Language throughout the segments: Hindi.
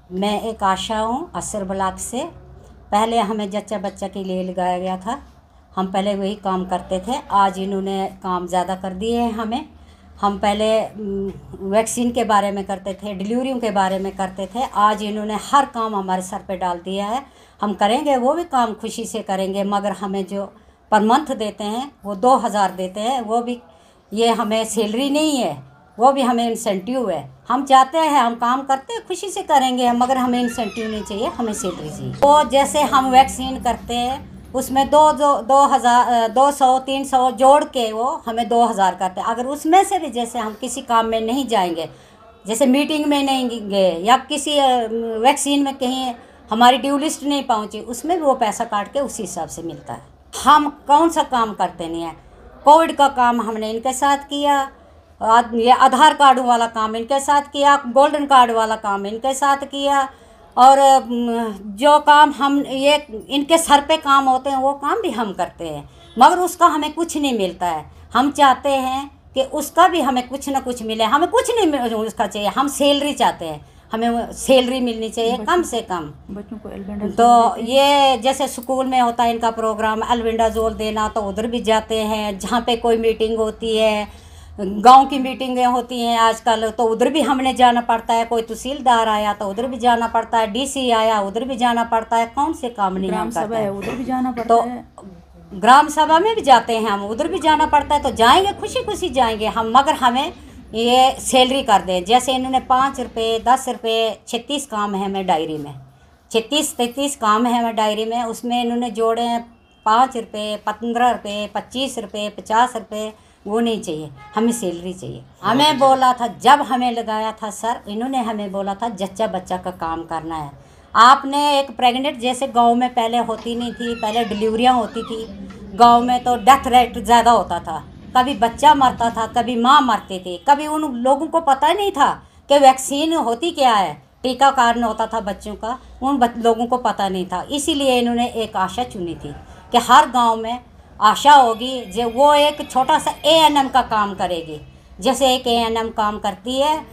मैं एक आशा हूँ असर ब्लॉक से। पहले हमें जच्चा बच्चा के लिए लगाया गया था। हम पहले वही काम करते थे। आज इन्होंने काम ज़्यादा कर दिए हैं हमें। हम पहले वैक्सीन के बारे में करते थे, डिलीवरियों के बारे में करते थे। आज इन्होंने हर काम हमारे सर पे डाल दिया है। हम करेंगे वो भी काम खुशी से करेंगे, मगर हमें जो पर मंथ देते हैं वो 2000 देते हैं। वो भी ये हमें सैलरी नहीं है, वो भी हमें इंसेंटिव है। हम चाहते हैं, हम काम करते हैं खुशी से करेंगे, मगर हमें इंसेंटिव नहीं चाहिए, हमें सैलरी चाहिए। तो जैसे हम वैक्सीन करते हैं उसमें 200-300 जोड़ के वो हमें 2000 करते हैं। अगर उसमें से भी जैसे हम किसी काम में नहीं जाएंगे, जैसे मीटिंग में नहीं गए या किसी वैक्सीन में कहीं हमारी ड्यू लिस्ट नहीं पहुंची, उसमें भी वो पैसा काट के उसी हिसाब से मिलता है। हम कौन सा काम करते नहीं है। कोविड का काम हमने इनके साथ किया, ये आधार कार्ड वाला काम इनके साथ किया, गोल्डन कार्ड वाला काम इनके साथ किया, और जो काम हम ये इनके सर पे काम होते हैं वो काम भी हम करते हैं, मगर उसका हमें कुछ नहीं मिलता है। हम चाहते हैं कि उसका भी हमें कुछ ना कुछ मिले। हमें कुछ नहीं उसका चाहिए, हम सैलरी चाहते हैं। हमें सैलरी मिलनी चाहिए कम से कम। बच्चों को एल्बेंडाजोल तो ये जैसे स्कूल में होता है इनका प्रोग्राम एल्बेंडाजोल देना, तो उधर भी जाते हैं। जहाँ पे कोई मीटिंग होती है, गांव की मीटिंगें होती हैं आजकल, तो उधर भी हमने जाना पड़ता है। कोई तहसीलदार आया तो उधर भी जाना पड़ता है, डीसी आया उधर भी जाना पड़ता है। कौन से काम नहीं ग्राम सभा है उधर भी जाना पड़ता तो है। ग्राम सभा में भी जाते हैं हम, उधर भी जाना पड़ता है। तो जाएंगे, खुशी खुशी जाएंगे हम, मगर हमें ये सैलरी कर दें। जैसे इन्होंने 5 रुपये 10 रुपये 36 काम है हमें डायरी में, 36-33 काम है हमें डायरी में। उसमें इन्होंने जोड़े हैं 5 रुपये 15 रुपये 25 रुपये 50 रुपये। वो नहीं चाहिए, हमें सैलरी चाहिए। हमें बोला था, जब हमें लगाया था सर, इन्होंने हमें बोला था जच्चा बच्चा का काम करना है। आपने एक प्रेग्नेंट, जैसे गांव में पहले होती नहीं थी, पहले डिलीवरियां होती थी गांव में, तो डेथ रेट ज़्यादा होता था। कभी बच्चा मरता था, कभी माँ मरती थी। कभी उन लोगों को पता नहीं था कि वैक्सीन होती क्या है, टीकाकरण होता था बच्चों का, उन लोगों को पता नहीं था। इसीलिए इन्होंने एक आशा चुनी थी कि हर गाँव में आशा होगी, जो वो एक छोटा सा ANM का काम करेगी। जैसे एक ANM काम करती है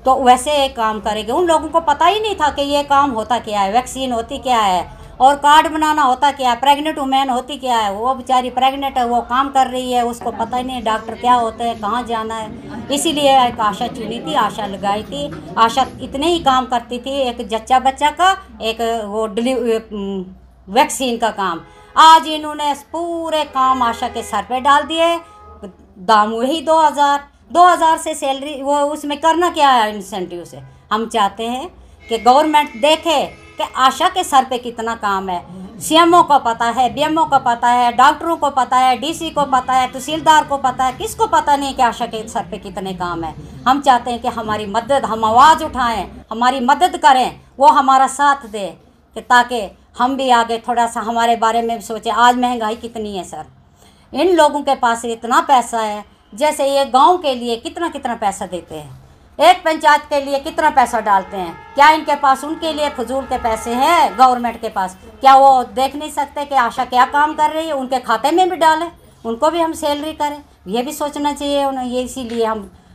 तो वैसे एक काम करेगी। उन लोगों को पता ही नहीं था कि ये काम होता क्या है, वैक्सीन होती क्या है, और कार्ड बनाना होता क्या है, प्रेग्नेंट वुमेन होती क्या है। वो बेचारी प्रेग्नेंट है, वो काम कर रही है, उसको पता ही नहीं डॉक्टर क्या होते हैं, कहाँ जाना है। इसीलिए एक आशा चुनी थी, आशा लगाई थी। आशा इतने ही काम करती थी, एक जच्चा बच्चा का, एक वो वैक्सीन का काम। आज इन्होंने पूरे काम आशा के सर पे डाल दिए। दाम वही 2000 से सैलरी, वो उसमें करना क्या है इंसेंटिव से। हम चाहते हैं कि गवर्नमेंट देखे कि आशा के सर पे कितना काम है। CMO को पता है, BMO को पता है, डॉक्टरों को पता है, DC को पता है, तहसीलदार को पता है, किसको पता नहीं कि आशा के सर पे कितने काम है। हम चाहते हैं कि हमारी मदद, हम आवाज़ उठाएं, हमारी मदद करें, वो हमारा साथ दे, कि ताकि हम भी आगे थोड़ा सा हमारे बारे में भी सोचें। आज महंगाई कितनी है सर, इन लोगों के पास इतना पैसा है। जैसे ये गांव के लिए कितना कितना पैसा देते हैं, एक पंचायत के लिए कितना पैसा डालते हैं। क्या इनके पास उनके लिए फजूल के पैसे हैं गवर्नमेंट के पास? क्या वो देख नहीं सकते कि आशा क्या काम कर रही है, उनके खाते में भी डालें, उनको भी हम सैलरी करें? ये भी सोचना चाहिए उन्हें। ये इसीलिए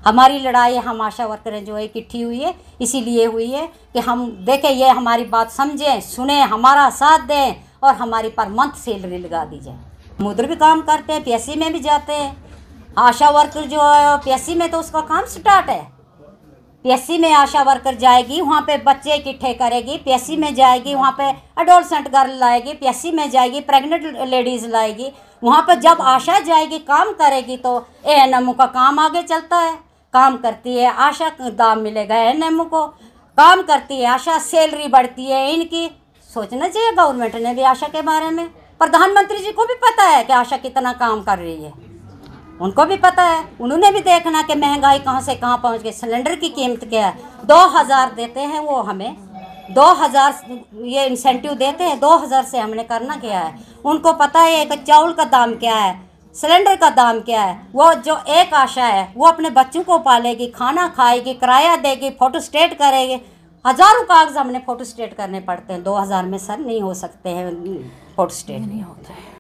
हमारी लड़ाई, हम आशा वर्करें जो है इकट्ठी हुई है, इसीलिए हुई है कि हम देखें, ये हमारी बात समझें, सुने, हमारा साथ दें, और हमारी पर मंथ सैलरी लगा दी जाए। हम उधर भी काम करते हैं, PSC में भी जाते हैं। आशा वर्कर जो है PSC में तो उसका काम स्टार्ट है। PSC में आशा वर्कर जाएगी, वहाँ पे बच्चे इकट्ठे करेगी। PSC में जाएगी, वहाँ पे एडोलसेंट गर्ल लाएगी। PSC में जाएगी, प्रेग्नेंट लेडीज़ लाएगी। वहाँ पर जब आशा जाएगी, काम करेगी, तो ANM का काम आगे चलता है। काम करती है आशा, दाम मिलेगा ANM को। काम करती है आशा, सैलरी बढ़ती है इनकी। सोचना चाहिए गवर्नमेंट ने भी आशा के बारे में। प्रधानमंत्री जी को भी पता है कि आशा कितना काम कर रही है, उनको भी पता है। उन्होंने भी देखना कि महंगाई कहाँ से कहाँ पहुँच गई, सिलेंडर की कीमत क्या है। 2000 देते हैं वो हमें, 2000 ये इंसेंटिव देते हैं, 2000 से हमने करना क्या है। उनको पता है कि चावल का दाम क्या है, सिलेंडर का दाम क्या है। वो जो एक आशा है वो अपने बच्चों को पालेगी, खाना खाएगी, किराया देगी, फोटोस्टेट करेगी। हज़ारों कागज़ हमने फोटोस्टेट करने पड़ते हैं। 2000 में सर नहीं हो सकते हैं फोटोस्टेट, नहीं होता है।